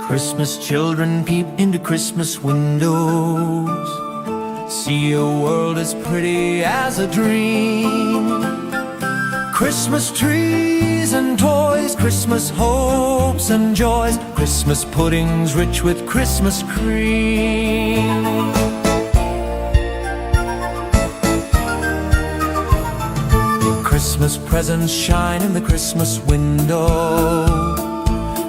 Christmas children peep into Christmas windows, see a world as pretty as a dream. Christmas trees and toys, Christmas hopes and joys, Christmas puddings rich with Christmas cream. Christmas presents shine in the Christmas window,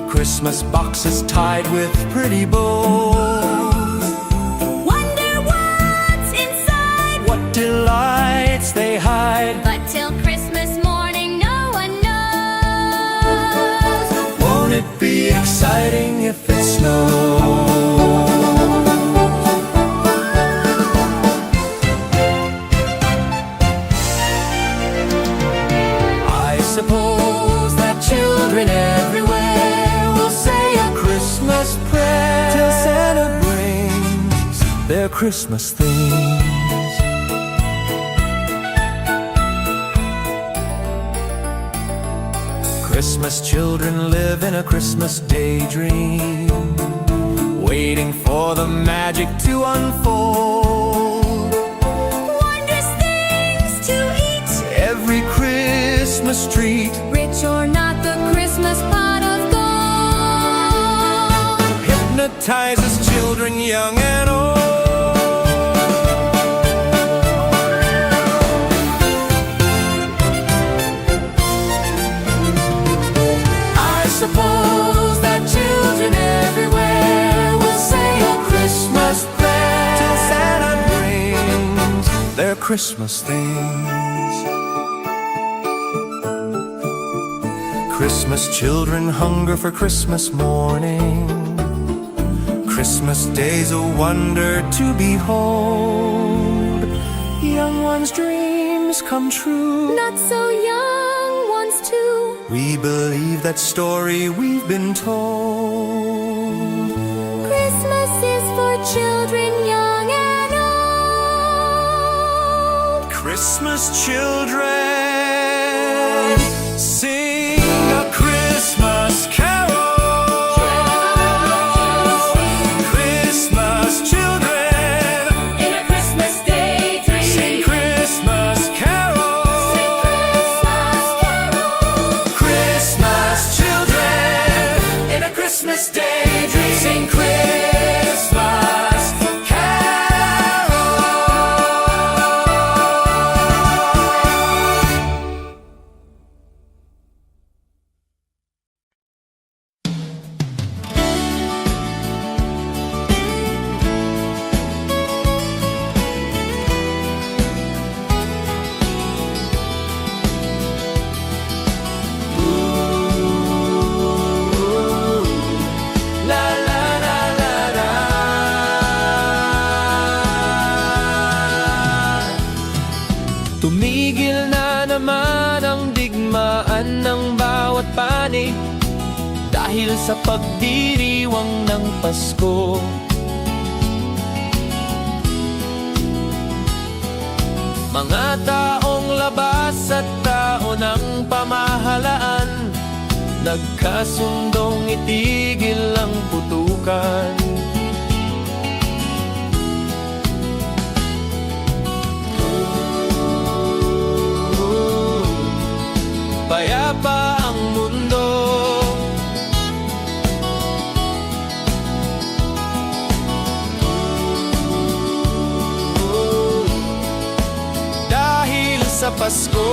Christmas boxes tied with pretty bows. Wonder what's inside, What delights they hide, but till Christmas morning no one knows. won't it be exciting if it snows? I suppose that children everywhere will say a Christmas prayer till Santa brings their Christmas things. Christmas children live in a Christmas daydream, waiting for the magic to unfold. Wondrous things to eat, Every Christmas treat rich or not, the Christmas pot of gold. hypnotizes children young and old. I suppose that children everywhere will say a Christmas prayer till Santa brings their Christmas things. Christmas children hunger for Christmas morning, Christmas day's a wonder to behold. Young ones' dreams come true, Not so young ones too. we believe that story we've been told. Christmas is for children young and old. Christmas children sing a Christmas carol. Christmas children In a Christmas daydream, sing Christmas carols. Christmas carol. Christmas children in a Christmas daydream sing Christmas carol. La la la la la. Tumigil na naman ang digmaan ng bawat panig dahil sa pagdiriwang ng Pasko. Mga taong labas at tao ng pamahalaan nagkasundong itigil ang putukan. Payapa ang mundo, dahil sa Pasko.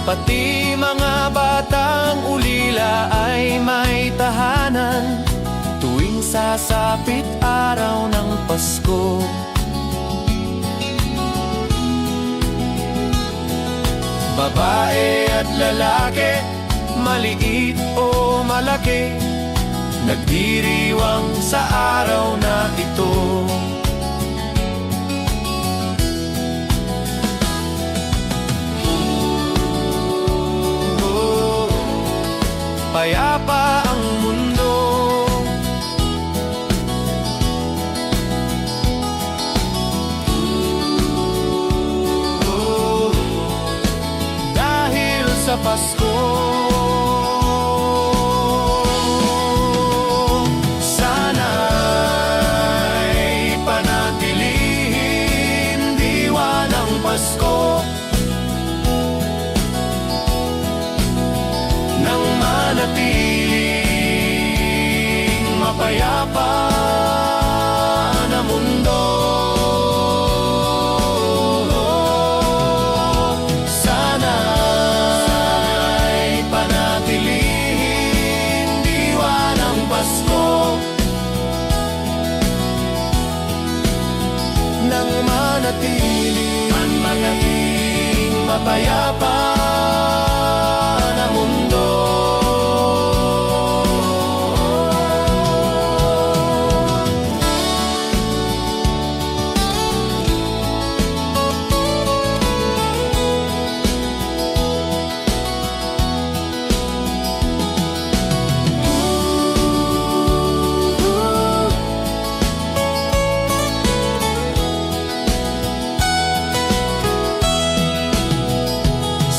Pati mga batang ulila ay may tahanan tuwing sasapit araw ng Pasko. Babae at lalaki, maliit o malaki, nagdiriwang sa araw na ito. Payapa ang mundo, sa Pasko. manatiling mapayapa na mundo. Sana'y panatilihin diwa ng Pasko nang manatiling mapayapa na mundo.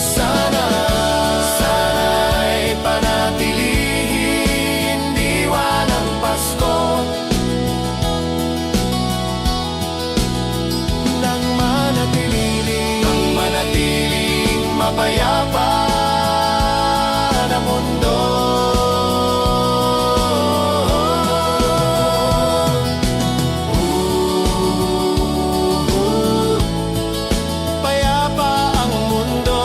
Sana'y panatilihin diwa ng Pasko nang manatiling mapayapa na mundo. Payapa ang mundo.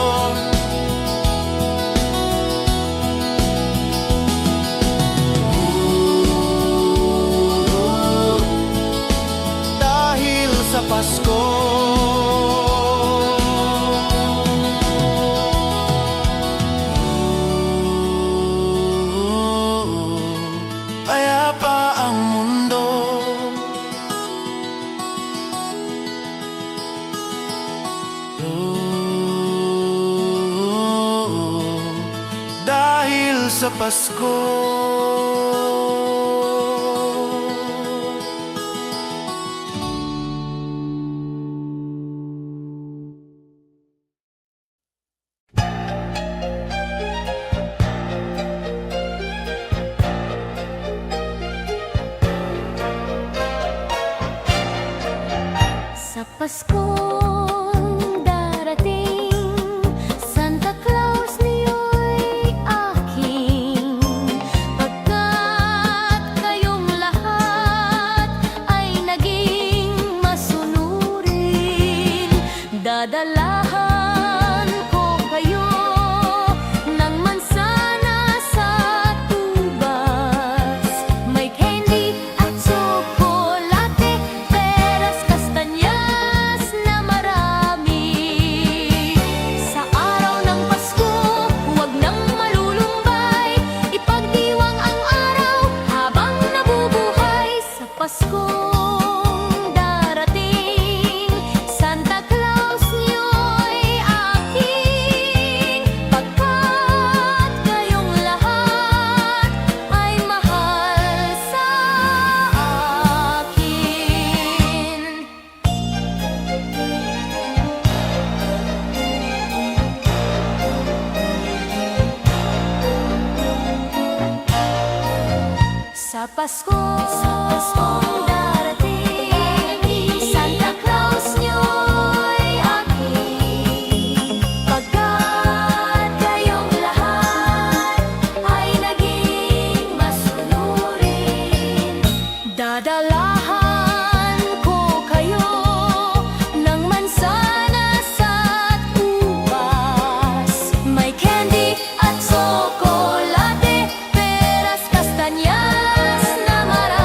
Dahil sa Pasko. Payapa ang mundo. Dahil sa Pasko. Sa Paskong darating, Santa Claus niyo'y aking. Pagkat kayong lahat ay naging masunurin, dadalahan ko kayo ng mansanas at ubas. May candy at tsokolate, peras, kastanyas na marami. Sa araw ng Pasko, huwag nang malulumbay, ipagdiwang ang araw habang nabubuhay. Sa Paskong darating, Santa Claus niyo'y aking. Pagkat kayong lahat ay mahal sa akin. Sa Paskong darating, Santa Claus niyo'y aking. Pagkat kayong lahat ay naging masunurin, dadalahan ko kayo ng mansanas at ubas. May candy at tsokolate, peras, kastanyas na marami.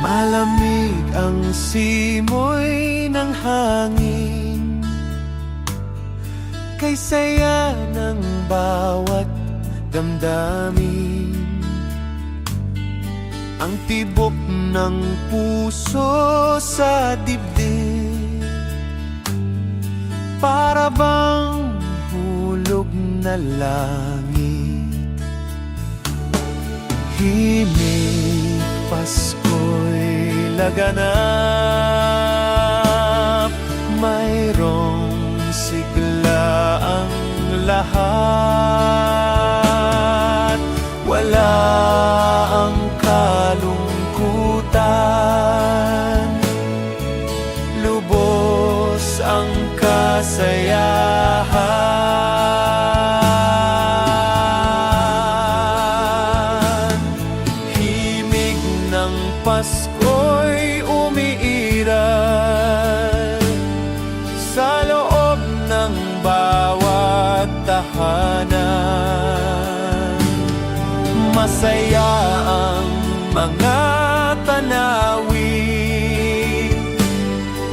Malamig ang simoy ng hangin, kay saya ng bawat damdamin. Ang tibok ng puso sa dibdib, para bang hulog na langit. Himig Pasko'y laganap, mayroong sigla ang lahat. Wala ang kalungkutan, lubos ang kasayahan. Himig ng Pasko'y umiiral sa loob ng bawat tahanan. Masaya ang mga tanawin,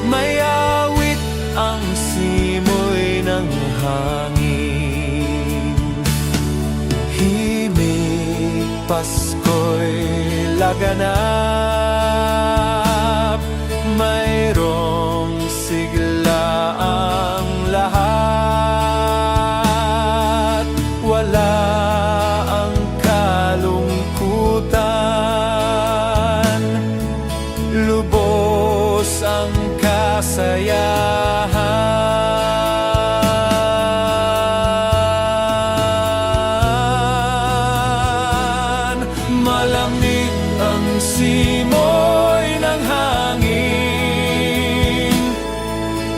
may awit ang simoy ng hangin. Himig Pasko'y laganap, mayroong sigla ang lahat. Wala ang kalungkutan, lubos ang kasayahan. Malamig ang simoy ng hangin,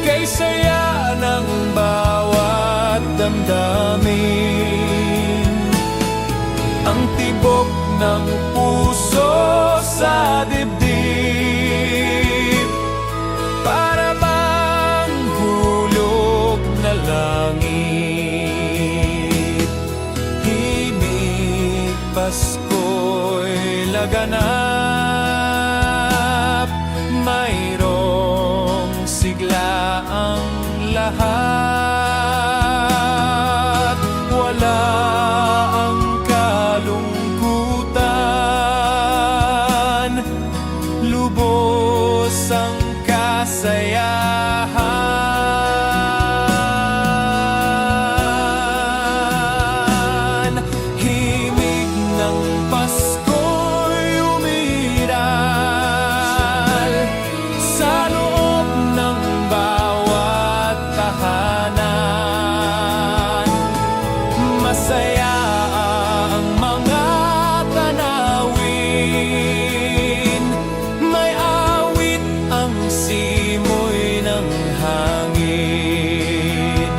kay saya ng bawat damdamin. Ang tibok ng puso sa dibdib, para bang hulog na langit. Himig Pasko'y laganap, mayroong sigla ang lahat. Wala ang kalungkutan, lubos ang kasayahan. Himig ng Pasko'y umiral sa loob ng bawat tahanan. Masaya ang mga tanawin, may awit ang simoy ng hangin.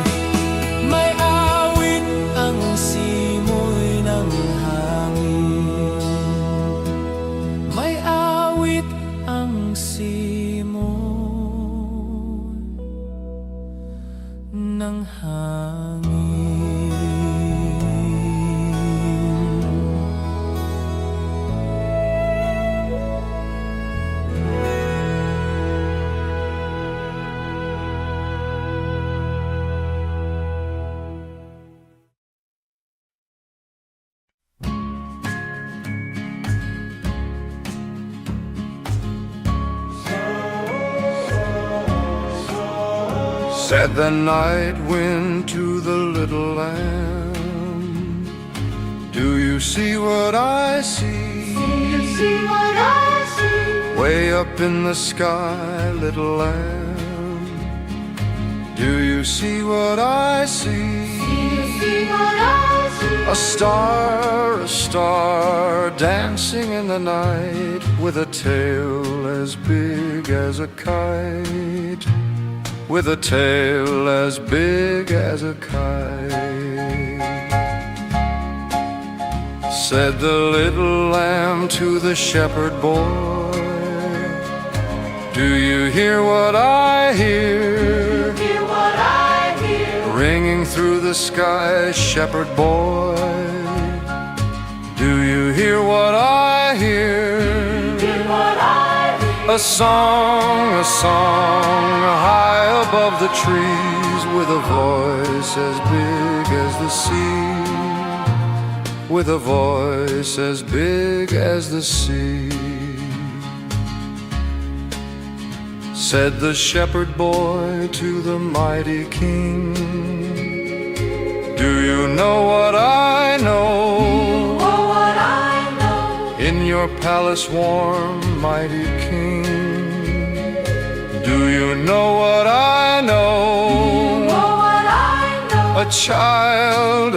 May awit ang simoy ng hangin. May awit ang simoy ng hangin. Said the night wind to the little lamb, do you see what I see? See what I see. Way up in the sky, little lamb, do you see what I see? See what I see. A star dancing in the night, with a tail as big as a kite, with a tail as big as a kite. Said the little lamb to the shepherd boy, do you hear what I hear? Hear what I hear. Ringing through the sky, shepherd boy, do you hear what I hear? Hear what I a song high above the trees, with a voice as big as the sea, with a voice as big as the sea. Said the shepherd boy to the mighty king, do you know what I know? In your palace warm, mighty king, do you know what I know? A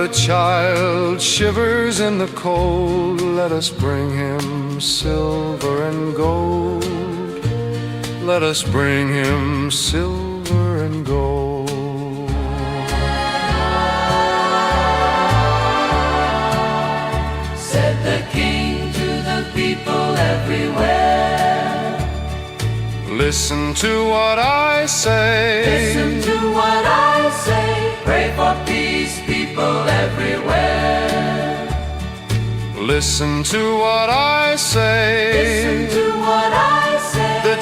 child shivers in the cold. Let us bring him silver and gold. Let us bring him silver and gold. Said the king to the people everywhere, listen to what I say. listen to what I say. Pray for peace, people everywhere. Listen to what I say. Listen to what I say. The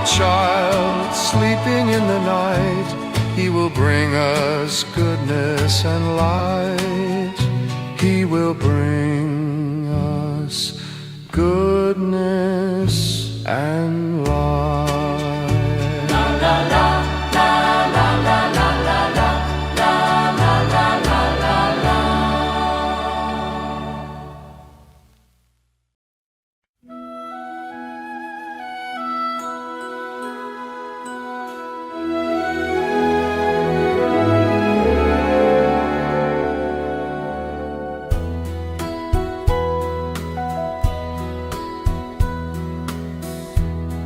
child sleeping in the night, he will bring us goodness and light. He will bring us goodness and light. La la la la la la la la la la la la la la.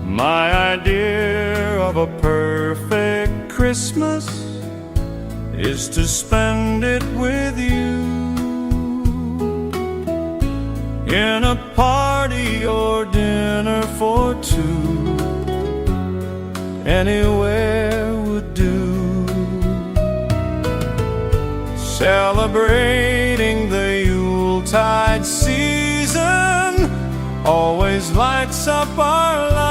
My idea of a perfect Christmas is to spend it with you, in a party or dinner for two. Anywhere would do. Celebrating the Yuletide season always lights up our lives.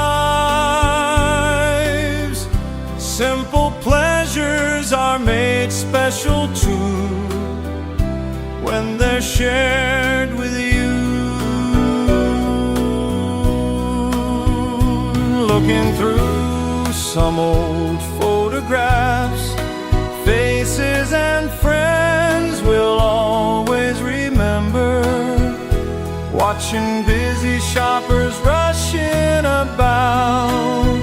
Simple pleasures are made special too when they're shared with you. Looking through some old photographs, faces and friends we'll always remember. Watching busy shoppers rushing about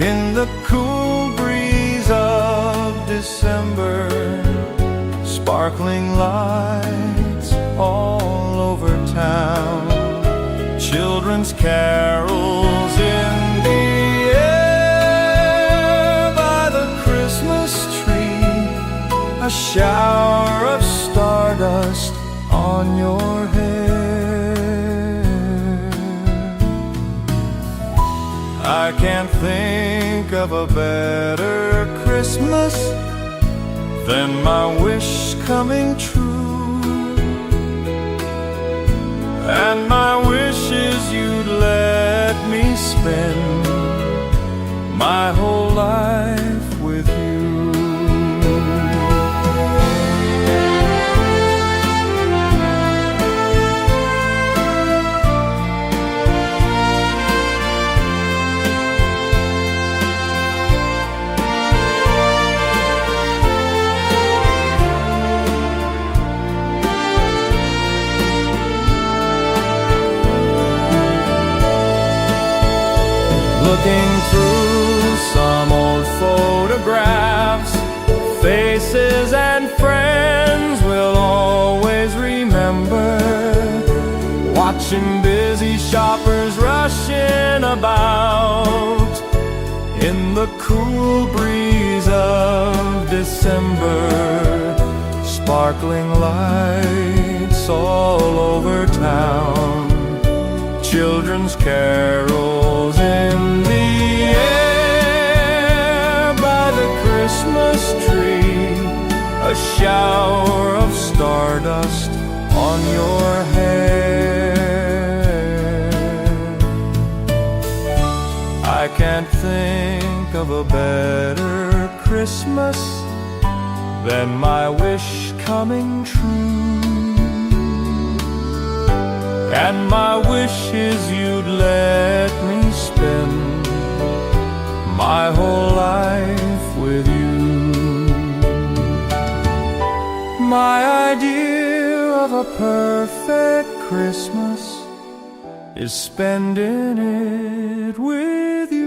in the cool breeze of December. Sparkling lights all over town, children's carols in the air by the Christmas tree, a shower of stardust on your hair. I can't think of a better Christmas than my wish coming true. And my wish is you'd let me spend my whole life with you. Looking through some old photographs, faces and friends we'll always remember. Watching busy shoppers rushing about in the cool breeze of December. Sparkling lights all over town, children's carols in the air by the Christmas tree, a shower of stardust on your hair. can't think of a better Christmas than my wish coming true. And my wish is you'd let me spend my whole life with you. My idea of a perfect Christmas is spending it with you.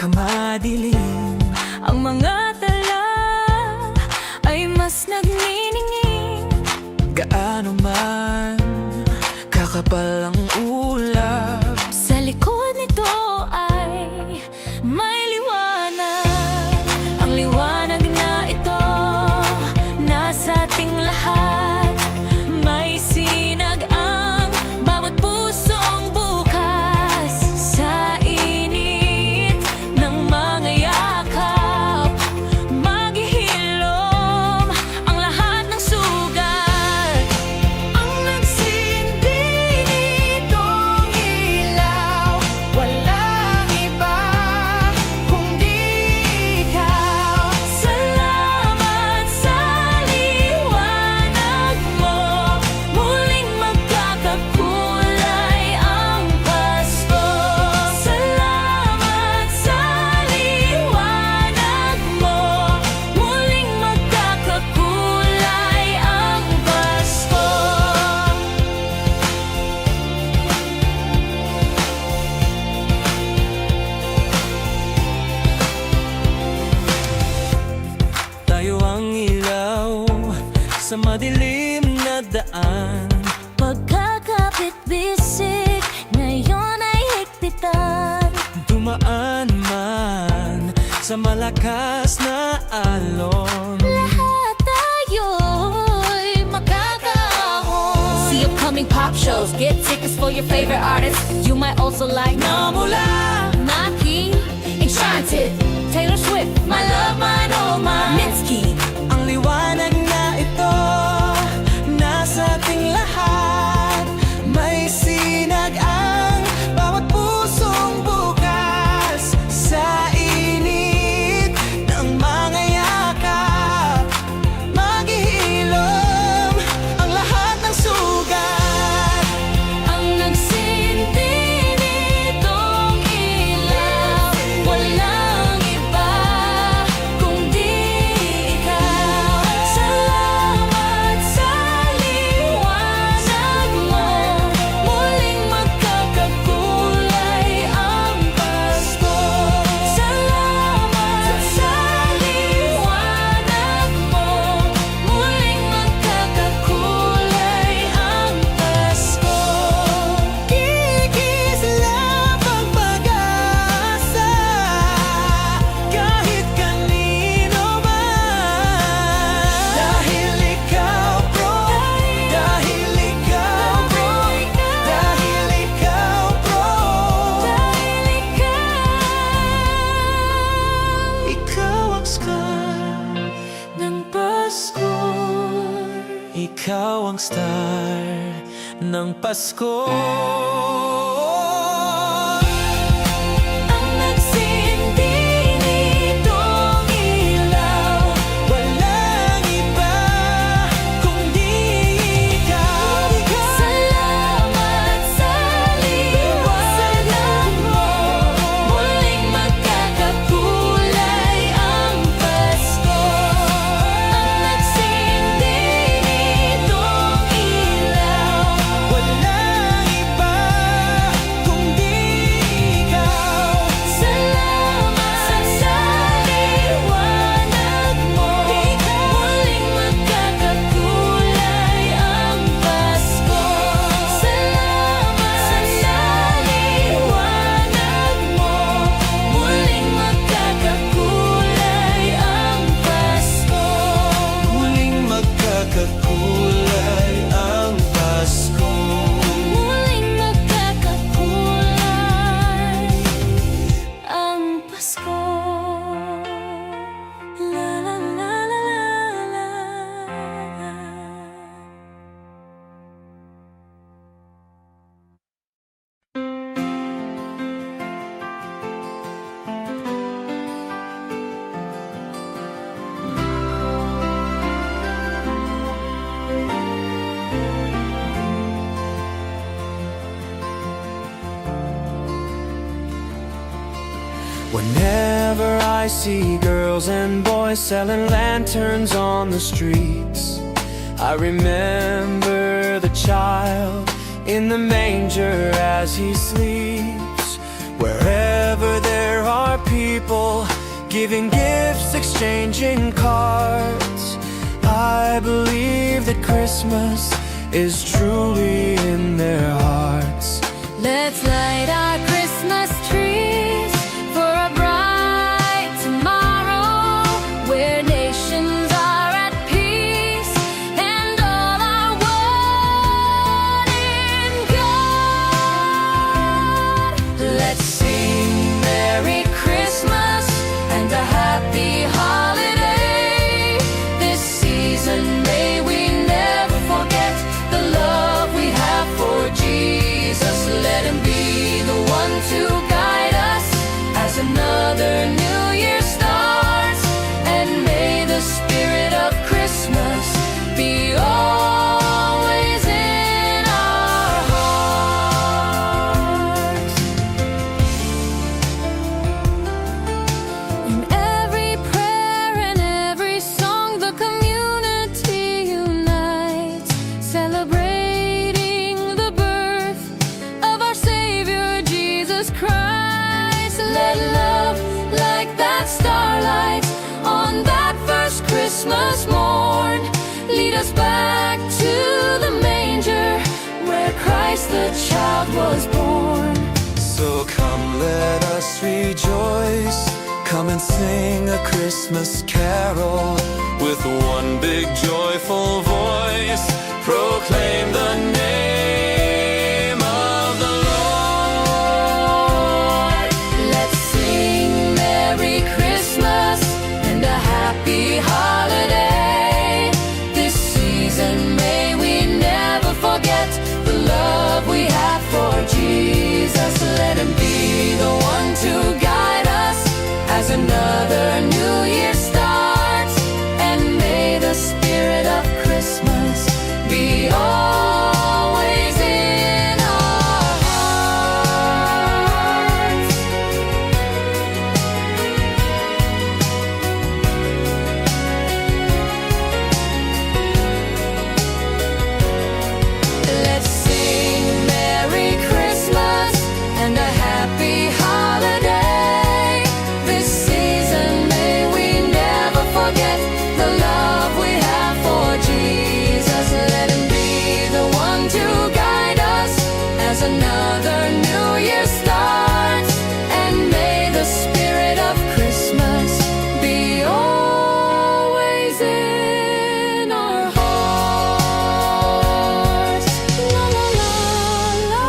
Pinakamadilim ang mga tala ay mas nagniningning. Gaano man kakapal ang ulap, Sa likod nito ay may liwanag. Ang liwanag na ito nasa ating lahat. May sinag ang bawat pusong bukas. Sa init ng mga yakap, maghihilom ang lahat ng sugat. Ang nagsindi nitong ilaw, walang iba kundi ikaw. Salamat sa liwanag mo, muling magkakakulay ang Pasko. Salamat sa liwanag mo, muling magkakakulay ang Pasko. tayo ang ilaw sa madilim na daan. Pagkakapit-bisik, ngayon ay higpitan. Dumaan man sa malakas na alon. Lahat tayo'y makakaahon. See upcoming pop shows, get tickets for your favorite artists. You might also like Namula, Nike, Enchanted, Taylor Swift, My Love, Mine, Oh Mine, Mitski. ang liwanag na ito nasa ating lahat. May sinag ang bawat pusong bukas. Sa init ng mga yakap, maghihilom ang lahat ng sugat. Ang nagsindi nitong ilaw, walang iba kundi ikaw. Salamat sa liwanag mo, muling magkakakulay ang Pasko. Salamat sa liwanag mo, muling magkakakulay ang Pasko. Kikislap ang pag-asa kahit kanino man. Dahil ikaw, bro. Dahil ikaw, bro. Dahil ikaw, bro. Ikaw ang star Ng Pasko. Ikaw ang star ng Pasko. Ang nagsindi nitong ilaw, Walang iba kundi ikaw. salamat sa liwanag mo, muling magkakakulay ang Pasko. Ang nagsindi nitong ilaw, Walang iba Whenever I see girls and boys selling lanterns on the streets, I remember the child in the manger as he sleeps. Wherever there are people giving gifts, exchanging cards, I believe that Christmas is truly in their hearts. Let's light our Christmas trees for a bright tomorrow, where nations are at peace and all are one in God. Let's sing Merry Christmas and a Happy Holiday. This season may we never forget the love we have for Jesus. Let him be the one to guide us as another new year starts. And may the spirit of Christmas be always in our hearts. In every prayer and every song, the community unites, celebrating the birth of our Savior Jesus Christ. Let love, like that starlight on that first Christmas morn, lead us back to the manger where Christ the child was born. So come, let us rejoice. Come and sing a Christmas carol with one big joyful voice. Proclaim the name of the Lord. Let's sing Merry Christmas and a Happy Holiday. This season may we never forget the love we have for Jesus. Let him be the one to guide us as another new year starts. And may the spirit of Christmas be always in our hearts. Let's sing Merry Christmas and a Happy Holiday. This season may we never forget the love we have for Jesus. Let him be the one to guide us as another new year starts. And may the spirit of Christmas be always in our hearts. La la la la la.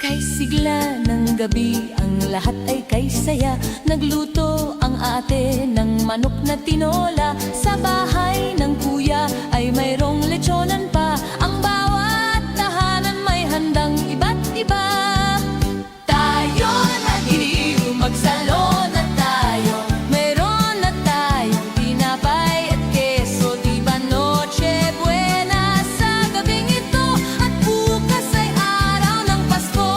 Kay sigla ng gabi, ang lahat ay kay saya. Nagluto ang ate ng manok na tinola. Sa bahay ng kuya ay mayroong lechonan pa. Ang bawat tahanan may handang iba't iba. Tayo nagiliw, magsalo na tayo. Meron na tayong tinapay at keso. Di ba Noche Buena sa gabing ito? At bukas ay araw ng Pasko.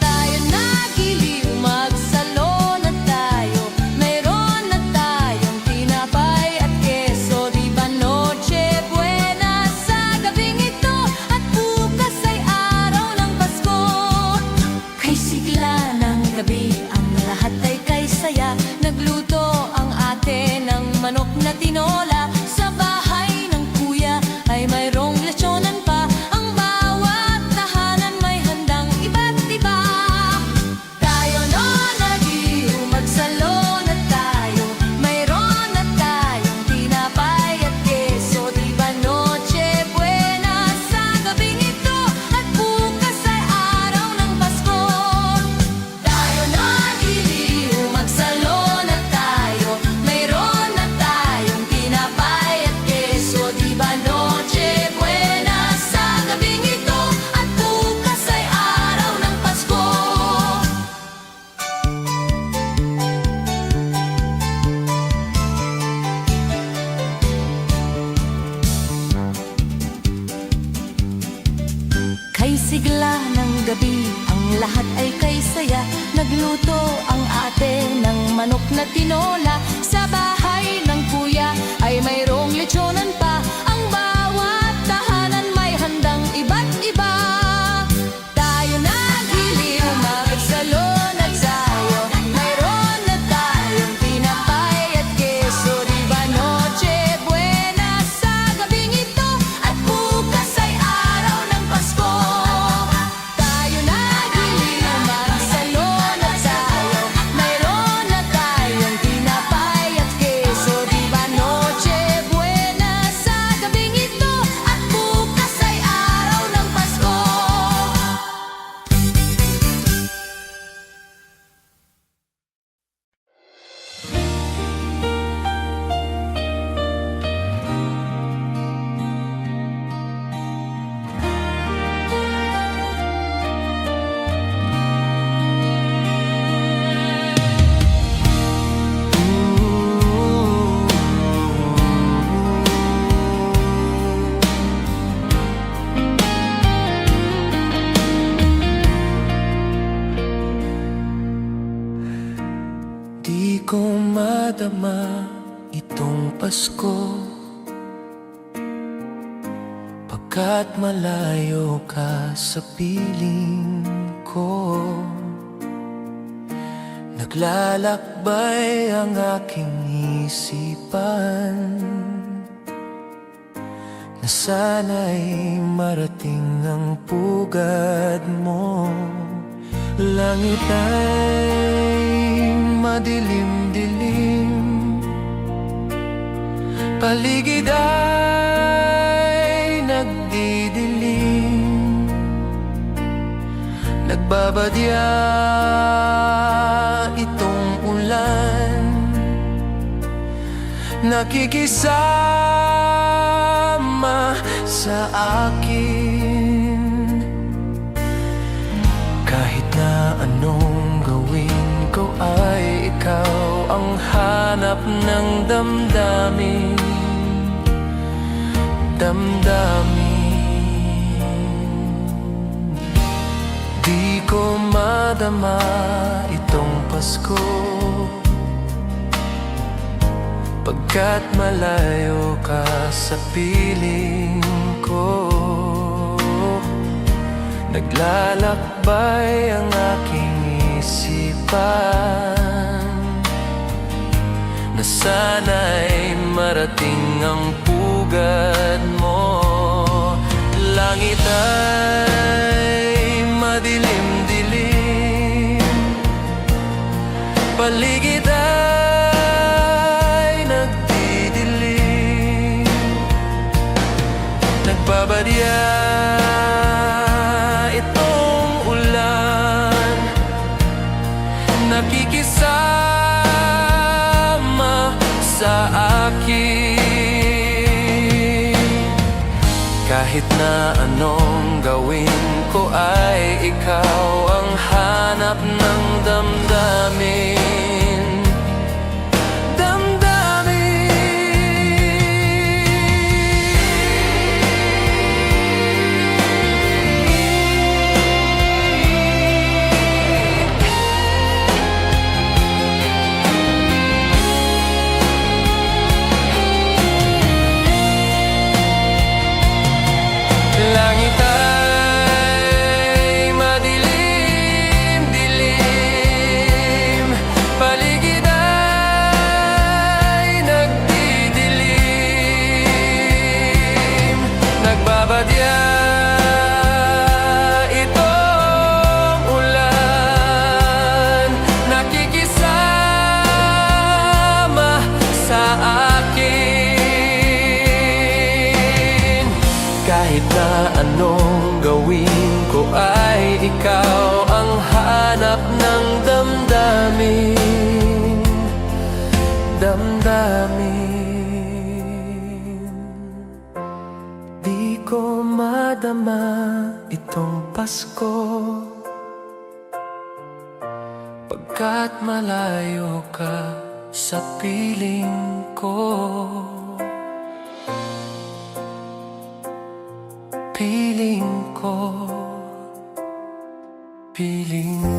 Tayo nagiliw, magsalo na tayo. Meron na tayong tinapay at keso. Di ba Noche Buena May sigla ng gabi, ang lahat ay kay saya. Nagluto ang ate ng manok na tinola. Sa bahay ng kuya ay mayroong lechonan pa. Ang bawat tahanan may handang iba't iba. Tayo naghiliw, magsalon at sayo. Mayroon na tayong tinapay at keso. Di ba noche buena sa gabing ito? At bukas ay araw ng Pasko. Tayo naghiliw, magsalon at sayo. Mayroon na tayong tinapay at keso. Di ba noche buena sa gabing ito? At bukas ay araw ng Pasko. Di ko madama itong Pasko, pagkat malayo ka sa piling ko. Naglalakbay ang aking isipan na sana'y marating ang pugad mo. Langit ay madilim-dilim, paligid ay nagdidilim. Nagbabadya itong ulan, nakikisama sa akin. Kahit na anong gawin ko ay ikaw ang hanap ng damdamin. Di ko madama itong Pasko, pagkat malayo ka sa piling ko. Naglalakbay ang aking isipan na sana'y marating ang pugad mo. Langit ay madilim-dilim, paligid ay nagdidilim. Nagbabadya itong ulan, nakikisama sa akin. Kahit na anong gawin ko ay ikaw ang hanap ng damdamin. Langit ay madilim-dilim, paligid ay nagdidilim. Nagbabadya itong ulan, nakikisama sa akin. Kahit na anong gawin ko ay ikaw ang hanap ng damdamin. Di ko madama itong Pasko, pagkat malayo ka sa piling ko. Piling ko piling ko.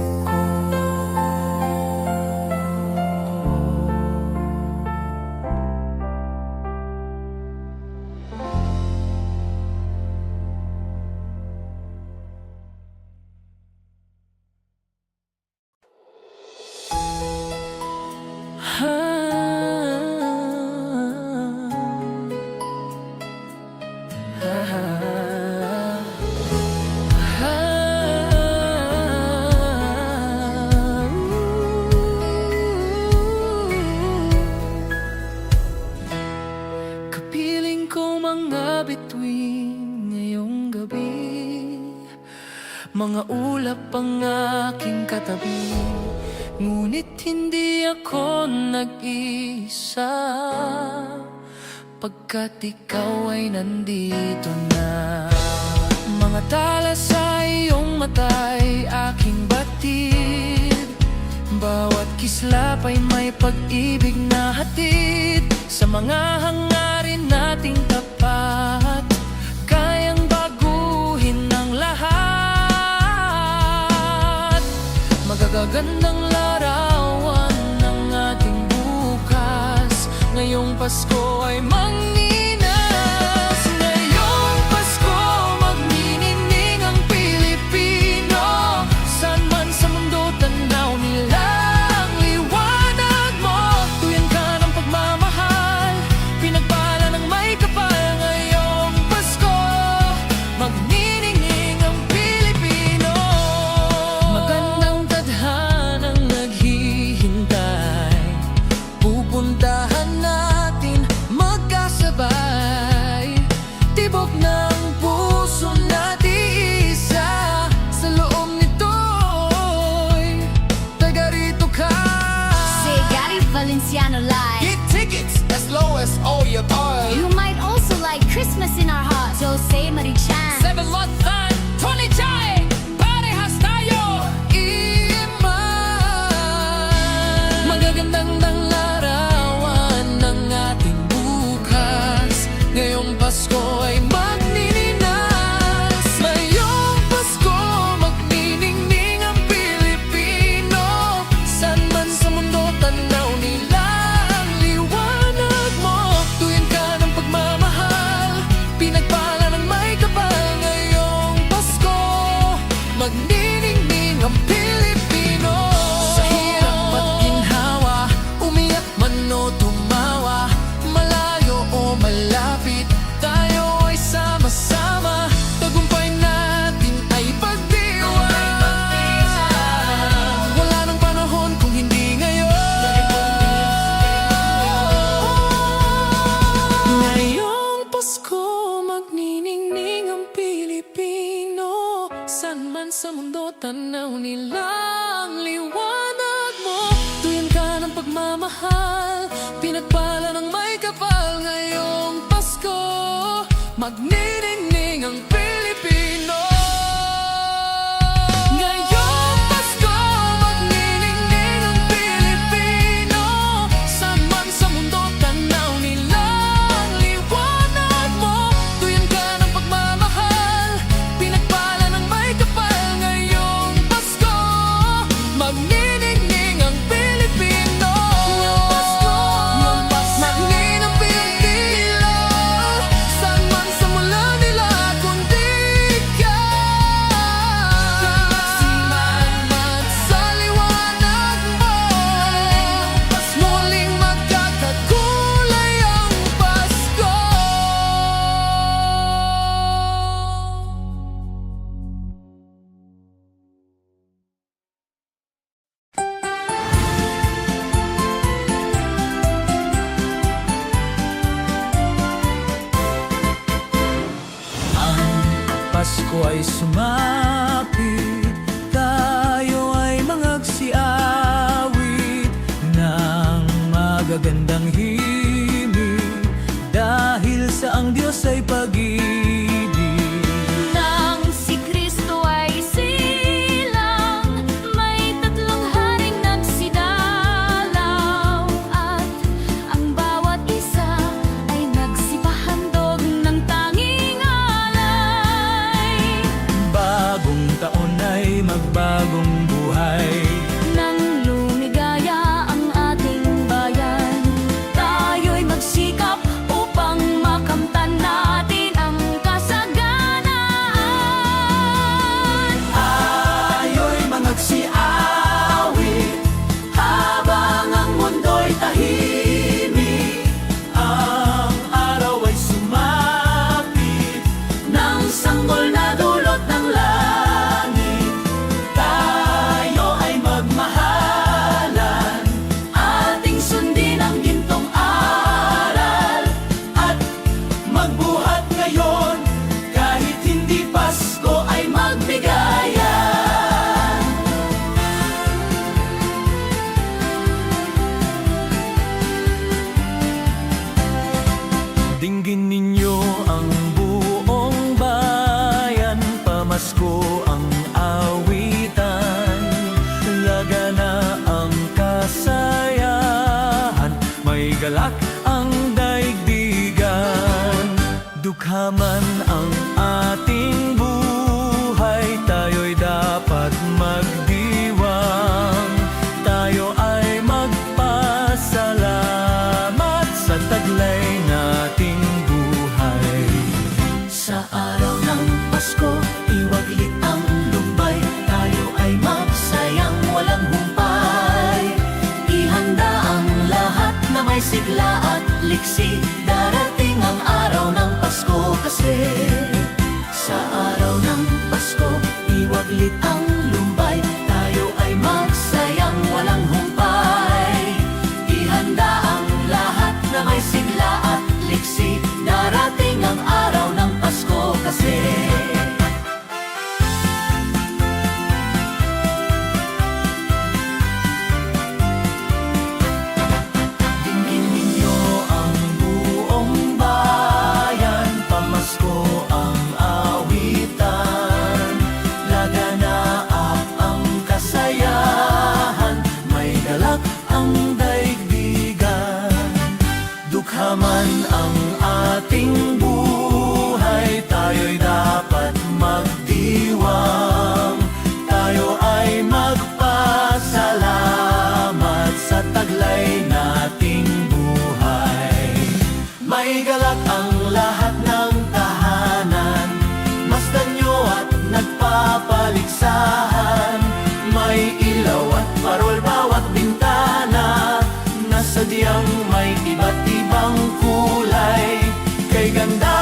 Kapiling ko mga bituin ngayong gabi, mga ulap ang aking katabi, ngunit hindi ako nag-isa, pagkat ikaw ay nandito na. Mga tala sa iyong mata'y aking batid, bawat kislap ay may pag-ibig na hatid. Sa mga hangarin nating tapat, kayang baguhin ang lahat. Magagagandang larawan ng ating bukas, ngayong Pasko ay magninas. Ngayong Pasko magninining ang Pilipino, saan man sa mundo tanaw nila ang liwanag mo. Tuyan ka ng pagmamahal, pinagpala ng may kapal. Ngayong Pasko magniningning ang Pilipino. Magandang tadhanang naghihintay, pupuntahan natin magkasabay. Tibok ng puso natin isa, sa loob nito'y taga rito ka. Say Gary Valenciano live. Get tickets as low as all your toys. You might also like Christmas in our hearts. Jose Marichan. 7-month time, Tony Chai, parehas tayo. Iman. Magagandang larawan ng ating bukas, ngayong Pasko ay magnininas. Ngayong Pasko magniningning ang Pilipino, saan man sa mundo tanaw nila ang liwanag mo. Tuyan ka ng pagmamahal, pinagpala ng may kapal. Ngayong Pasko magniningning ang Pilipino. Sa hirap at ginhawa, umiyak man o tumawa, malayo o malapit, tayo ay sama-sama. Tagumpay natin ay pagdiwang. Wala nang panahon kung hindi ngayon. Ngayong Pasko magniningning ang Pilipino, saan man sa mundo tanaw nila ang liwanag mo. Tuyan ka ng pagmamahal, pinagpala ng may kapal. Ngayong Pasko magniningning ang Pilipino. Ngayong Pasko magniningning ang Pilipino, saan man sa mundo tanaw nila ang liwanag mo. Tuyan ka ng pagmamahal, pinagpala ng may kapal. Ngayong Pasko magniningning ang Pilipino. Ngayong Pasko magniningning ang Pilipino, saan man sa mula nila kundi ikaw. Simanman sa liwanag mo, muling magkakakulay ang Pasko. Pasko ay sumapit, tayo ay mangagsiawit ng magagandang himig, dahil sa ang Diyos ay pag-ibig. Nang si Kristo ay silang, may tatlong haring nagsidalaw, at ang bawat isa ay nagsipahandog ng tanging alay. Bago liksi. Darating ang araw ng Pasko kasi sa araw ng Pasko, iwaglit ang lumbay. Tayo ay magsayang walang humpay. Ihanda ang lahat na may sigla at liksi. Darating ang araw ng Pasko kasi dinggin ninyo ang buong bayan. Pamasko ang awitan. Laganaap ang kasayahan. May galak ang daigdigan. Dukhaman ang ating buhay. Tayo'y dapat magdiwang. Tayo ay magpasalamat sa taglay nating buhay. May galak ang lahat ng tahanan. Masdan nyo at nagpapaligsahan. May ilaw at parol bawat bintana. Nasadyang may iba't ibang kulay. Kay ganda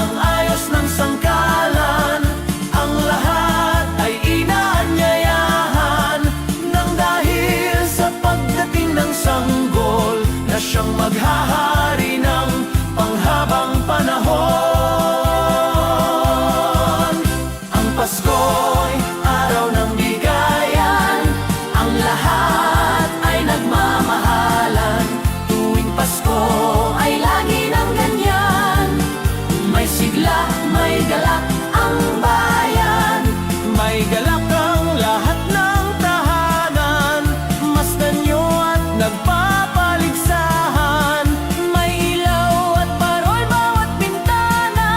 ang ayos ng sangkalan. Ang lahat ay inaanyayahan. Nang dahil sa pagdating ng sanggol na siyang maghahari ng panghabang panahon. Ang Pasko'y araw ng bigayan. Ang lahat ay nagmamahalan. Tuwing Pasko ay lagi ng ganyan. May sigla, may galak ang bayan. May galak ang lahat ng tahanan. Masdan nyo at nagpapaligsahan. May ilaw at parol bawat bintana.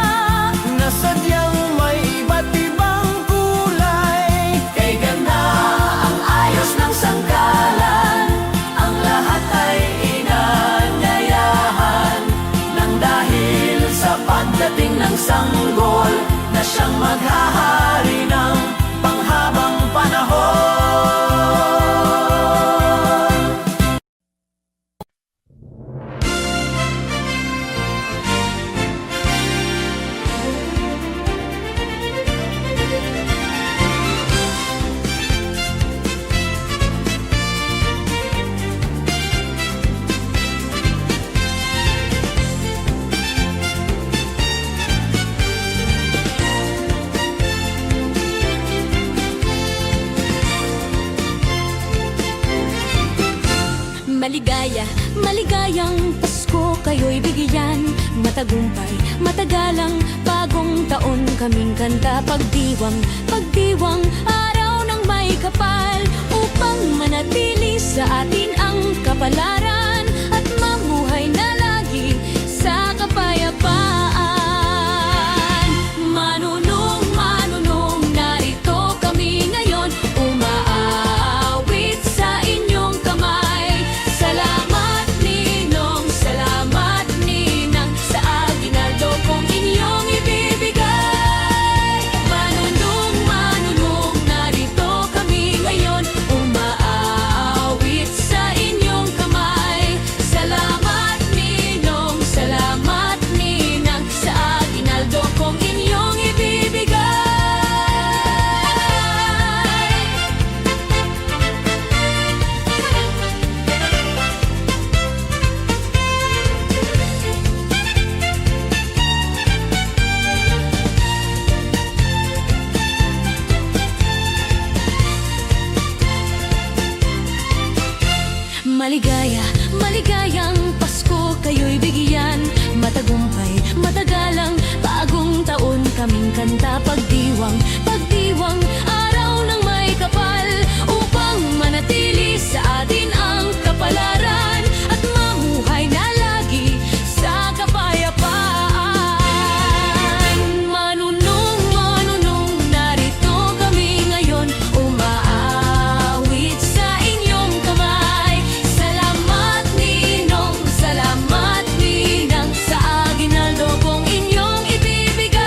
Nasadyang may iba't ibang kulay. Kay ganda ang ayos ng sangkalan. Ang lahat ay inanyayahan. Nang dahil sa pagdating ng sanggol na siyang maghahari ng panghabang panahon. Maligaya, maligayang Pasko kayo'y bigyan. Matagumpay, matagalang bagong taon kaming kanta. Pagdiwang, pagdiwang, araw ng may kapal. Upang manatili sa atin ang kapalaran. At mamuhay na lagi sa kapayapaan. Manunong, manunong, narito kami ngayon. Umaawit sa inyong kamay. Salamat ninong, salamat ninang sa aginaldo kong inyong ibibigay. Manunong, manunong, narito kami ngayon. Umaawit sa inyong kamay. Salamat ninong, salamat ninang sa aginaldo kong inyong ibibigay. Maligaya, maligayang Pasko kayo'y bigyan. Matagumpay, matagalang bagong taon kaming kanta. Pagdiwang, pagdiwang, araw ng may kapal. Upang manatili sa atin ang kapalaran. At mamuhay na lagi sa kapayapaan. Manunong, manunong, narito kami ngayon. Umaawit sa inyong kamay. Salamat ninong, salamat ninang sa aginaldo kong inyong ibibigay.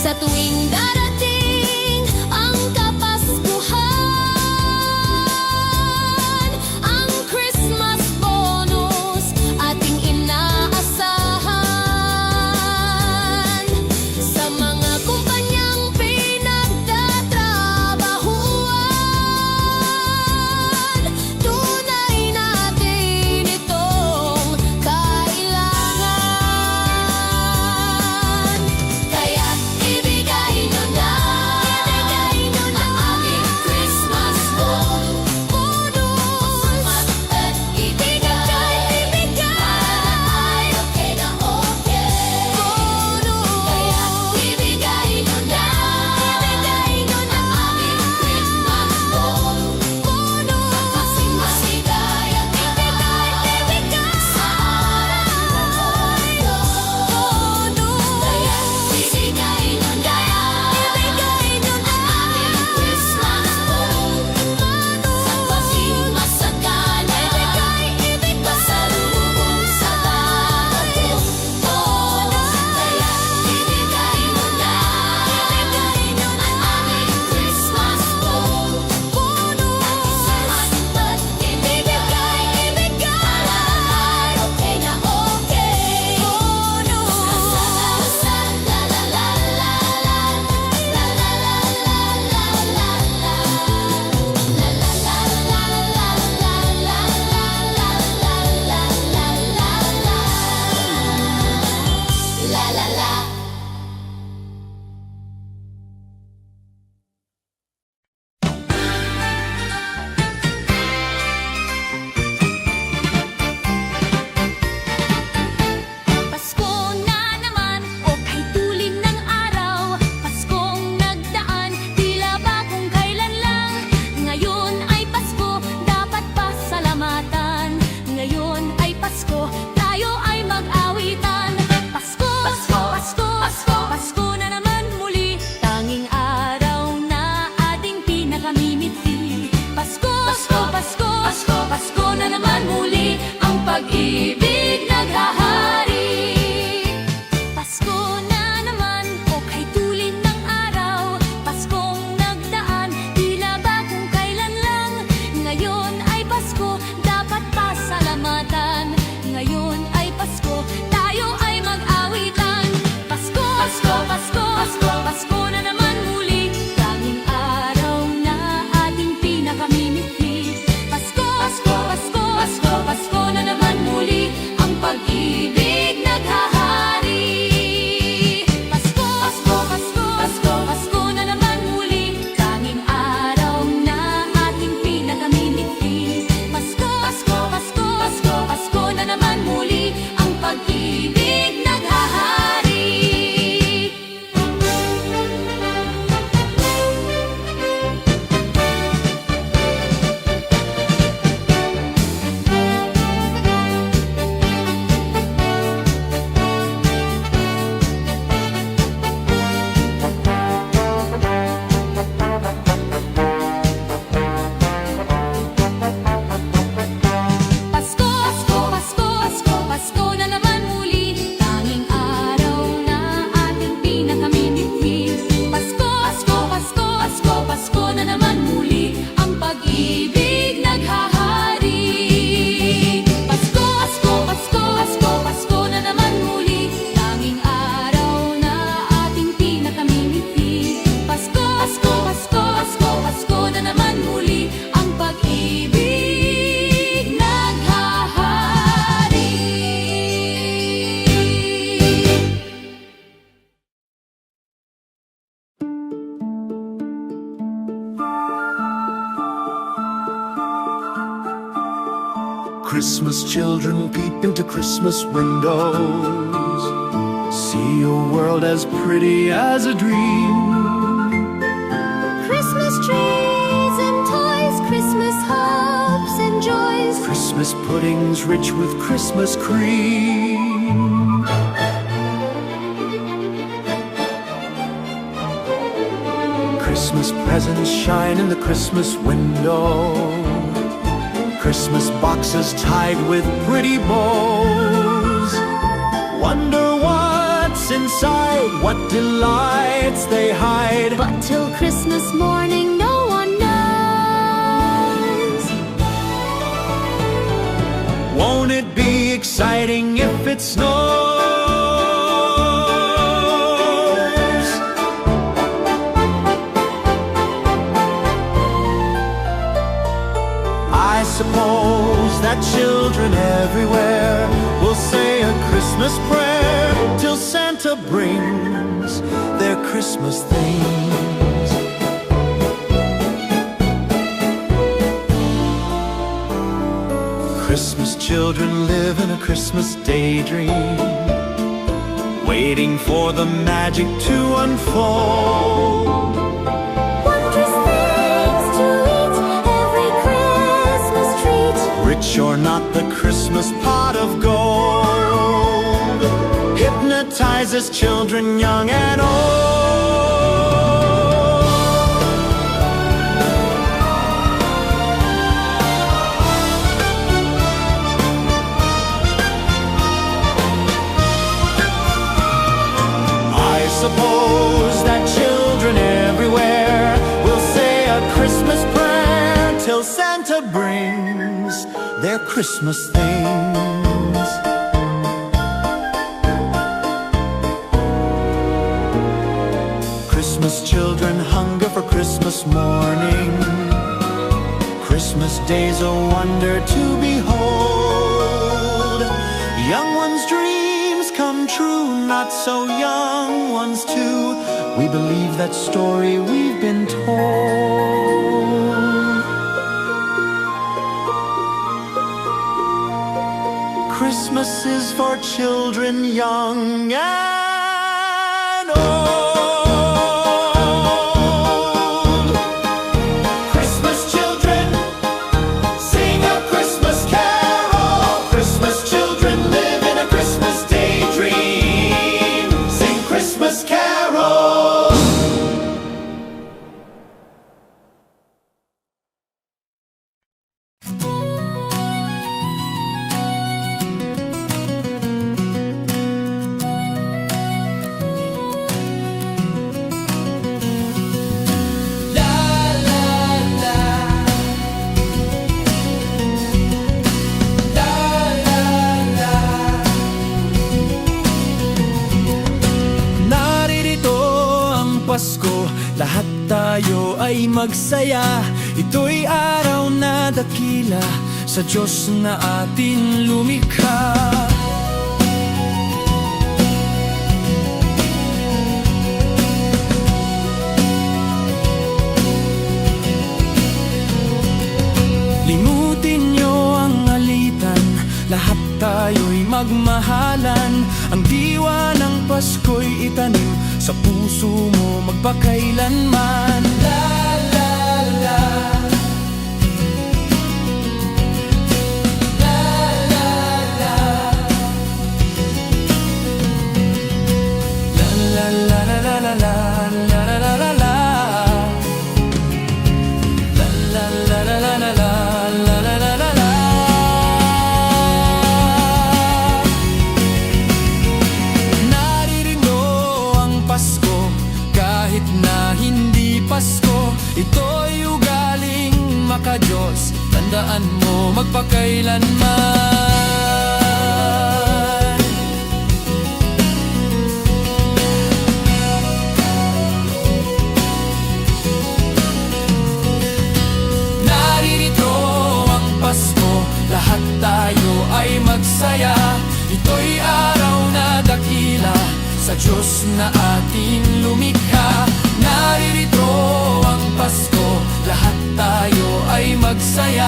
Sa tuwing darating ang Kapaskuhan, ang Christmas bonus ating inaasahan. Sa mga kumpanyang pinagtatrabahuan, tunay natin itong kailangan. Kaya ibigay nyo na ang aming Christmas bonus. At ibigay para ay okay na okay. Kaya ibigay nyo na ang aming Christmas bonus. Masigayang ibigay sa araw na ito. Kaya ibigay nyo na ang aming Christmas bonus. Sa pagmasagana, pasalubong sa bagong taon. Kaya ibigay nyo na ang aming Christmas bonus. At ibigay para ay okay na okay. Sa la la la la la, la la la la la la la, la la la la la la la la la la la. Pasko na naman o kahit tulim ng araw, Paskong nagdaan, tila ba kung kailan lang. Ngayon ay Pasko, dapat pasalamatan. Ngayon ay Pasko, tayo ay mag-awitan. Pasko, Pasko, Pasko, Pasko, Pasko na naman muli, tanging araw na ating pinakamimiti. Pasko, Pasko, Pasko, Pasko, Pasko na naman muli, ang pag-ibig naghahari. Pasko na naman o kahit tulin ng araw, Paskong nagdaan, tila ba kung kailan lang. Ngayon ay Pasko, dapat pasalamatan. Ngayon ay Pasko, tayo ay mag-awitan. Pasko, Pasko, Pasko, Pasko, Pasko na naman muli, tanging araw na ating pinakamimiti. Pasko, Pasko, Pasko, Pasko, Pasko na naman muli, ang pag-ibig naghahari. Pasko, Pasko, Pasko, Pasko, Pasko na naman muli, tanging araw na ating pinakamimiti. Pasko, Pasko, Pasko, Pasko, Pasko na naman muli, ang pag-ibig naghahari. Pasko, Pasko, Pasko, Pasko, Pasko na naman muli, tanging araw na ating pinakamimiti. Pasko, Pasko, Pasko, Pasko, Pasko na naman muli, ang pag-ibig naghahari. Pasko, Pasko, Pasko, Pasko, Pasko na naman muli, tanging araw na ating pinakamimiti. Pasko, Pasko, Pasko, Pasko, Pasko na naman muli, ang pag-ibig naghahari. Christmas children peep into Christmas windows, see a world as pretty as a dream. Christmas trees and toys, Christmas hopes and joys. Christmas puddings rich with Christmas cream. Christmas presents shine in the Christmas window, Christmas boxes tied with pretty bows. Wonder what's What's inside, what delights they hide. But till Christmas morning, no one knows. Won't it be exciting if it snows? I suppose that children everywhere will say a Christmas prayer till Santa brings their Christmas things. Christmas children live in a Christmas daydream, waiting for the magic to unfold. Wondrous things to eat, every Christmas treat. Rich or not, the Christmas pot of gold hypnotizes children young and old. I suppose that children everywhere will say a Christmas prayer till Santa brings their Christmas things. Christmas children hunger for Christmas morning. Christmas day's a wonder to behold. Young ones' dreams come true, not so young ones too. We believe that story we've been told. Christmas is for children young and old. Christmas children, sing a Christmas carol. Christmas children live in a Christmas daydream. Sing Christmas carols. Pasko, lahat tayo ay magsaya. Ito'y araw na dakila sa Diyos na atin lumikha. Limutin niyo ang alitan, lahat tayo'y magmahalan. Ang diwa ng Pasko'y itanim sa puso mo magpakailanman. La la la, la la la, la la la la la la la, la la la la la, la la la la la la, la la la la la. Naririnig ang Pasko kahit na hindi Pasko. Ito'y ugaling maka-Diyos, tandaan mo magpakailanman. Naririto ang Pasko, lahat tayo ay magsaya. Ito'y araw na dakila sa Diyos na ating lumikha. Naririto ang Pasko, lahat tayo ay magsaya.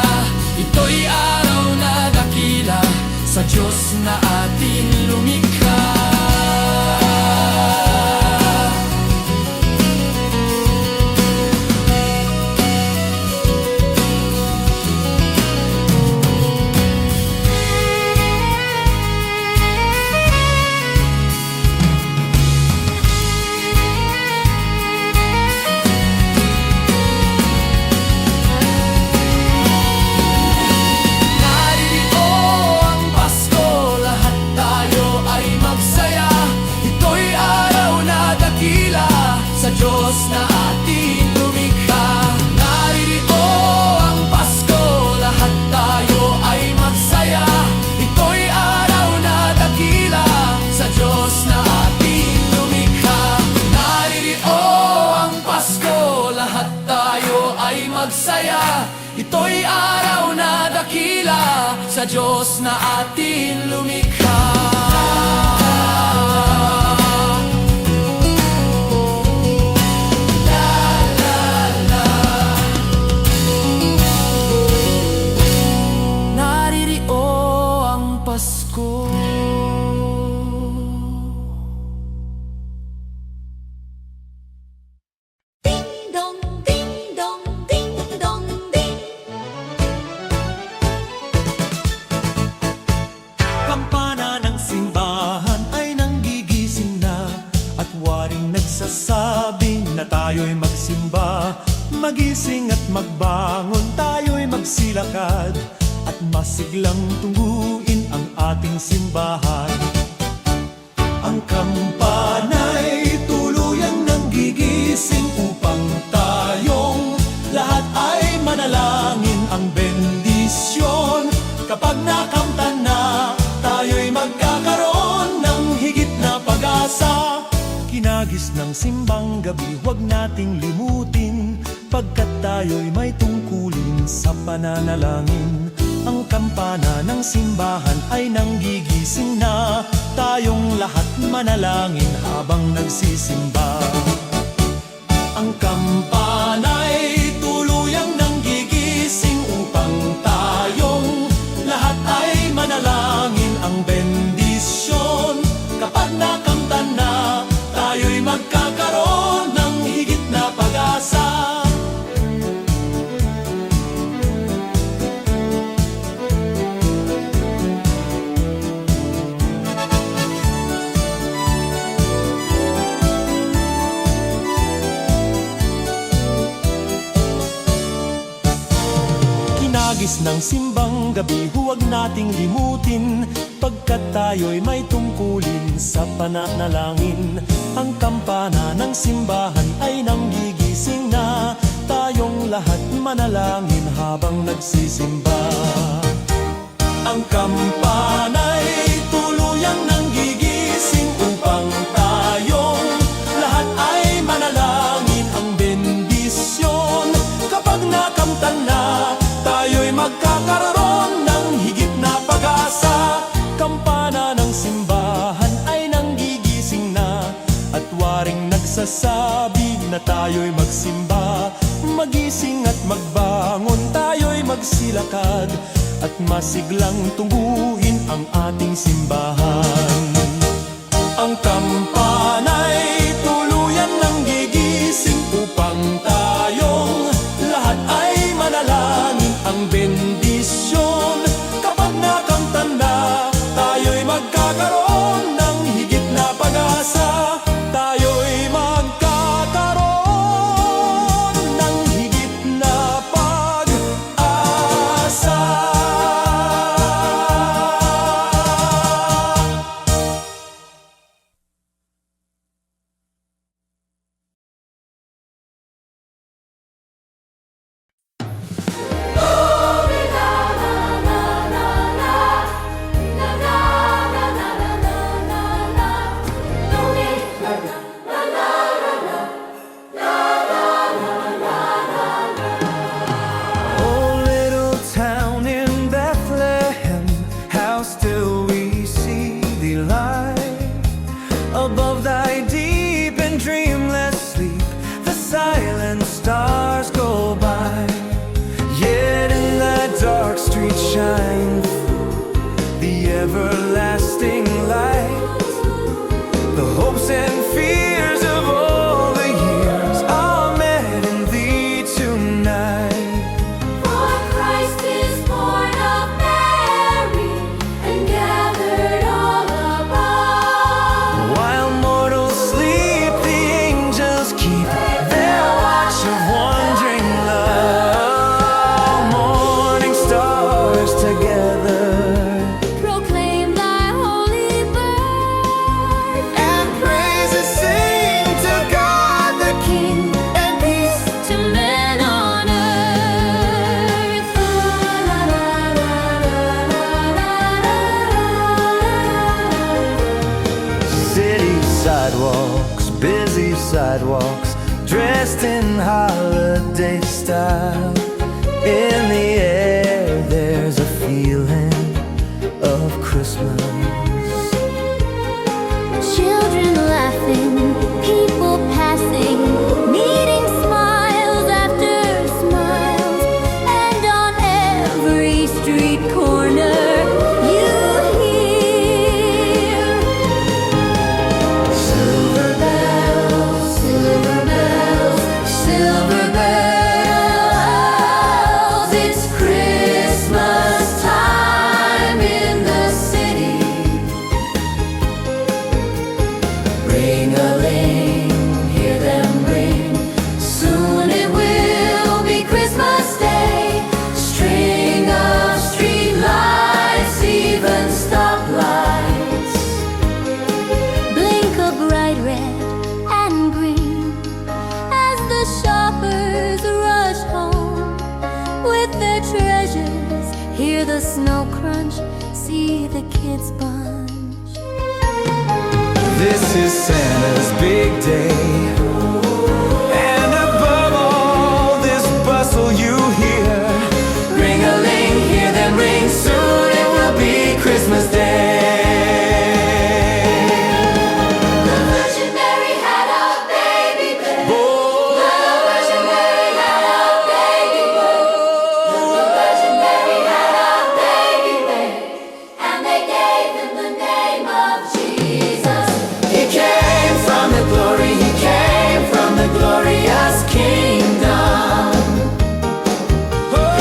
Ito'y araw na dakila sa Diyos na ating lumikha. Naririto ang Pasko, Diyos na ating lumikha. Naririto ang Pasko, lahat tayo ay magsaya. Ito'y araw na dakila sa Diyos na ating lumikha. Naririto ang Pasko, lahat tayo ay magsaya. Ito'y araw na dakila sa Diyos na ating lumikha. Naririto ang Pasko. Ding dong, ding dong, ding dong, ding. Kampana ng simbahan ay nanggigising na, at waring nagsasabing na tayo'y magsimba. Magising at magbangon, tayo'y magsilakad, at masiglang tungguin ang ating simbahan. Ang kampana'y tuluyang nanggigising upang tayong lahat ay manalangin ang bendisyon. Kapag nakamtan na, tayo'y magkakaroon ng higit na pag-asa. Kinagis ng simbang gabi, huwag nating limutin, pagkat tayo'y may tungkulin sa pananalangin. Ang kampana ng simbahan ay nanggigising na, tayong lahat manalangin habang nagsisimba. Ang kampana'y tuluyang nanggigising upang tayong lahat ay manalangin ang bendisyon. Kapag nakamtan na, tayo'y magkakaroon ng higit na pag-asa. Kinagis ng simbang gabi, huwag nating limutin, pagkat tayo'y may tungkulin sa pananalangin. Ang kampana ng simbahan ay nanggigising na, tayong lahat manalangin habang nagsisimba. Ang kampana'y tuluyang nanggigising upang tayong lahat ay manalangin ang bendisyon. Kapag nakamtan na, tayo'y magkakaroon ng higit na pag-asa. Kampana ng simbahan ay nanggigising na, at waring nagsasabi na tayo'y magsimba. Magising at magbangon, tayo'y magsilakad, at masiglang tungguin ang ating simbahan. Ang kampana'y tuluyan nanggigising upang tayong lahat ay manalangin ang bendisyon. Kapag nakamtan na, tayo'y magkakaroon ng higit na pag-asa. Tayo'y magkakaroon ng higit na pag-asa. dressed in holiday style. In the air there's a feeling of Christmas. Children laughing, people passing, meeting smiles after smiles, and on every street corner you hear silver bells, silver bells, silver bells. It's Christmas time in the city. Ring-a-ling, hear them ring. Soon it will be Christmas Day. String of street lights, even stoplights, blink of bright red and green as the shoppers rush home with their treasures. Hear the snow crunch, see the kids bunch. This is Santa's big day, and above all this bustle you hear, ring-a-ling, hear them ring. Soon it will be Christmas Day. The Virgin Mary had a baby then. The Virgin Mary had a baby then. The Virgin Mary had a baby then. And they gave him the name of Jesus. He came from the glory, he came from the glorious kingdom.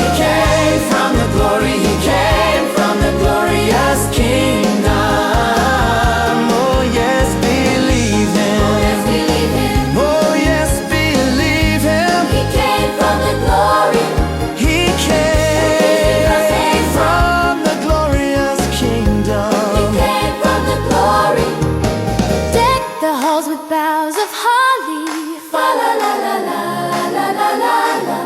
He came from the glory, he came from the glorious kingdom. Oh yes, believe him. Yes, believe him. Oh yes, believe him. He came from the glory. He came from the glorious He kingdom. came from the glory. Deck the halls with boughs of holly. Fa la la la la la la la la.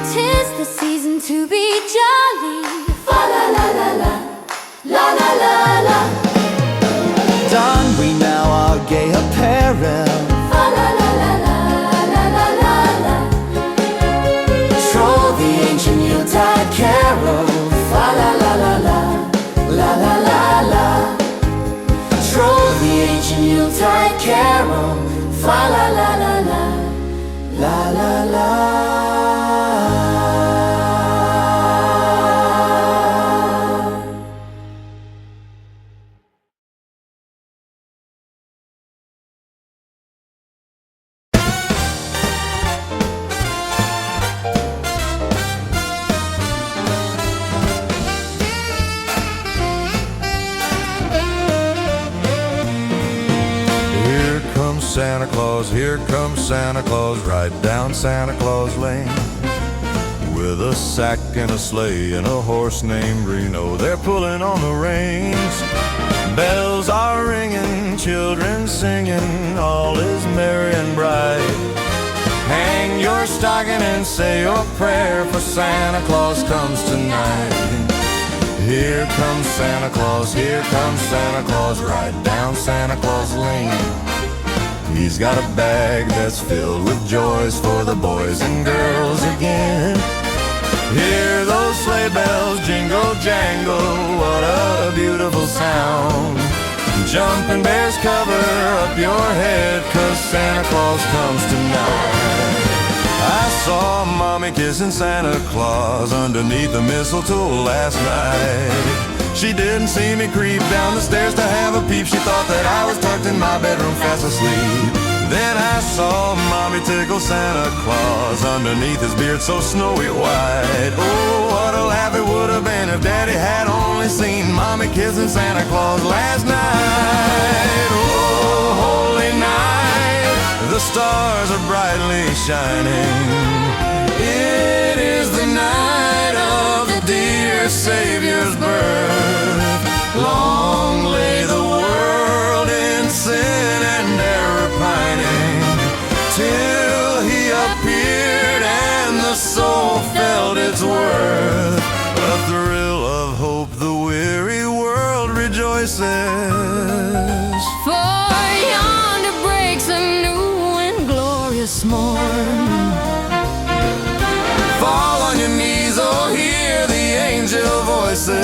'Tis the season to be jolly. Fa la la la la la la la la. Don we now our gay apparel. Fa la la la la la la la la. Troll the ancient Yuletide carol. Fa la la la la la la la la. Troll the ancient Yuletide carol. Fa la la la la la la la. Here comes Santa Claus, here comes Santa Claus, right down Santa Claus Lane. With a sack and a sleigh and a horse named Reno, they're pulling on the reins. Bells are ringing, children singing, all is merry and bright. Hang your stocking and say your prayer, for Santa Claus comes tonight. Here comes Santa Claus, here comes Santa Claus, right down Santa Claus Lane. He's got a bag that's filled with joys for the boys and girls again. Hear those sleigh bells jingle jangle, what a beautiful sound. Jumping bears cover up your head, 'cause Santa Claus comes tonight. I saw Mommy kissing Santa Claus underneath the mistletoe last night. She didn't see me creep down the stairs to have a peep. She thought that I was tucked in my bedroom fast asleep. Then I saw Mommy tickle Santa Claus underneath his beard so snowy white. Oh, what a laugh it would have been if Daddy had only seen Mommy kissing Santa Claus last night. Oh, holy night, the stars are brightly shining. It is the night of the dear Savior's birth. Long lay the world in sin and error pining, till he appeared and the soul felt its worth. A thrill of hope, the weary world rejoices. For yonder breaks a new and glorious Christmas morn. Fall on your knees, oh, hear the angel voices.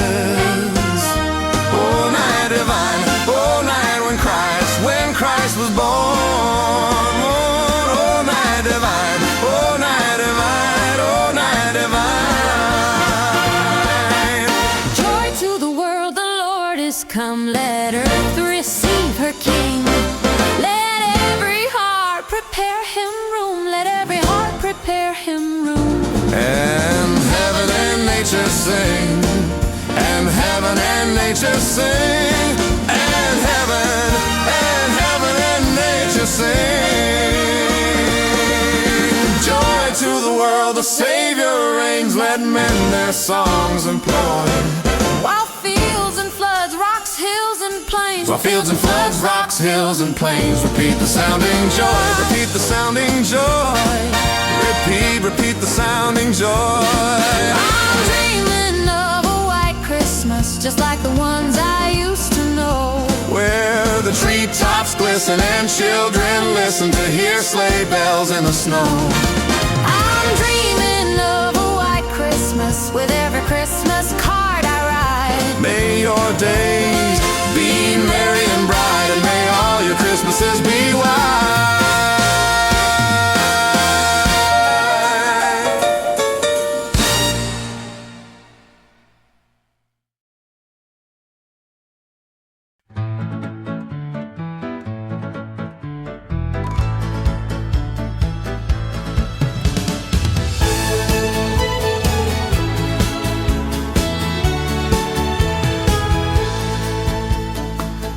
Oh, night divine, oh, night when Christ was born. Oh, night divine, oh, night divine, oh, night divine. Joy to the world, the Lord is come. Let earth receive her King. Let every heart prepare him room. Let every heart prepare him room. And heaven and nature sing. And heaven and nature sing. And heaven and nature sing. Joy to the world, the Savior reigns. Let men their songs employ. While fields and floods, rocks, hills and plains. While fields and floods, rocks, hills and plains. Repeat the sounding joy. Repeat the sounding joy. Repeat the sounding joy. I'm dreaming of a white Christmas, just like the ones I used to know. Where the treetops glisten and children listen to hear sleigh bells in the snow. I'm dreaming of a white Christmas with every Christmas card I write. May your days be merry and bright, and may all your Christmases be white.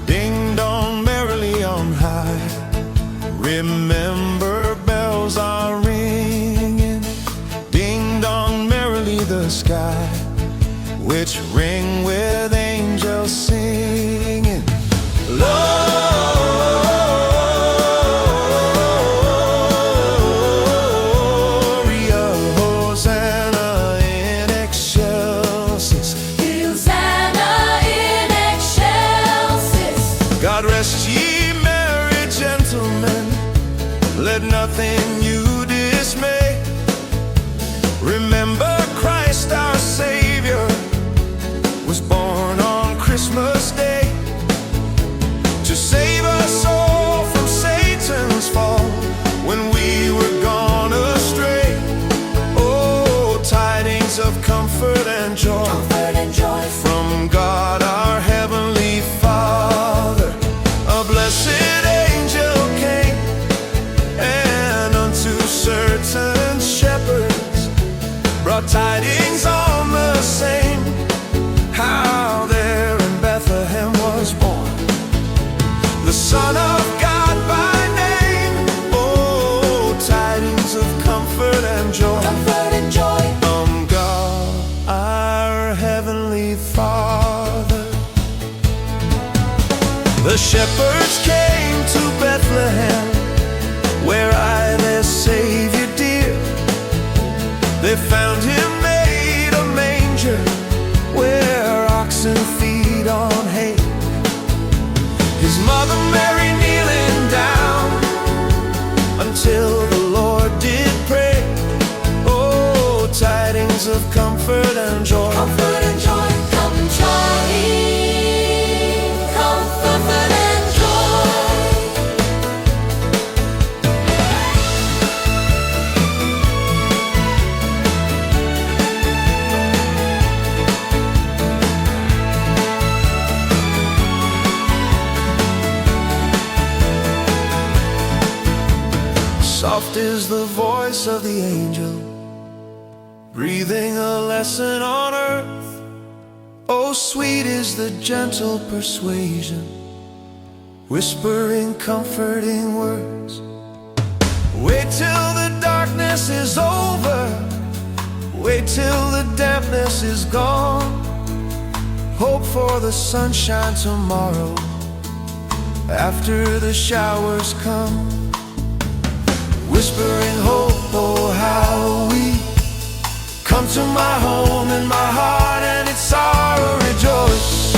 Ding dong merrily on high, remember bells are ringing. Ding dong merrily the sky, which ring with angels singing. Gloria, Hosanna in excelsis. Hosanna in excelsis. God rest ye merry gentlemen, let nothing you dismay. Remember Christ our Savior was born on Christmas Day to save us all from Satan's fall when we were gone astray. Oh, tidings of comfort and joy, from God our Heavenly Father. A blessed angel came, and unto certain shepherds brought tidings on the same, how there in Bethlehem was born the Son of God by name. Oh, tidings of comfort and joy, from God our Heavenly Father. The shepherds came to Bethlehem, where I their Savior dear. They found him made a manger, where oxen feed on hay. His mother Mary kneeling down, until the Lord did pray. Oh, tidings of comfort and joy, Come joy, comfort and joy. Soft is the voice of the angel, breathing a lesson on earth. Oh, sweet is the gentle persuasion, whispering comforting words. Wait till the darkness is over, wait till the dampness is gone. Hope for the sunshine tomorrow, after the showers come. Whispering hope, oh how we come to my home in my heart, and its sorrow rejoice.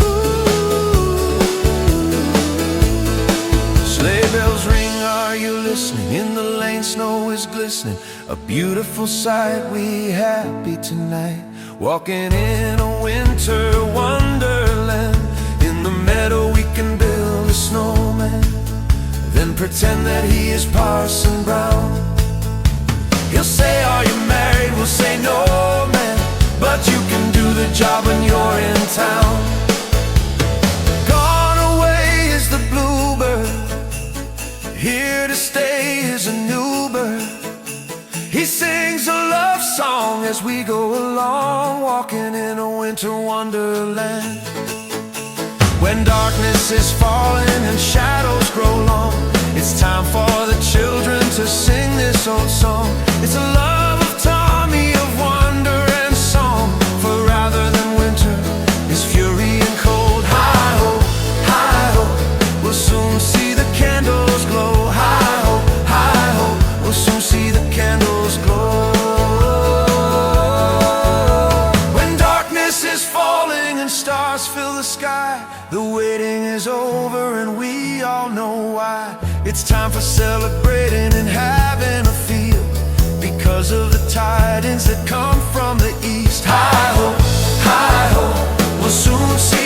Ooh. Sleigh bells ring listening. In the lane, snow is glistening. A beautiful sight, we happy tonight. Walking in a winter wonderland. In the meadow we can build a snowman, then pretend that he is Parson Brown. He'll say, are you married? We'll say, no, man, but you can do the job when you're in town. Gone away is the bluebird, here to stay is a new bird. He sings a love song as we go along, walking in a winter wonderland. When darkness is falling and shadows grow long, it's time for the children to sing this old song. It's a love of Tommy, of wonder and song. For rather than winter is fury and cold. Hi-ho, we'll soon see the candles glow. Hi-ho, we'll soon see the candles glow. When darkness is falling and stars fill the sky, the waiting is over and we all know why. It's time for celebrating and having a feel, because of the tidings that come from the east. Hi-ho, we'll soon see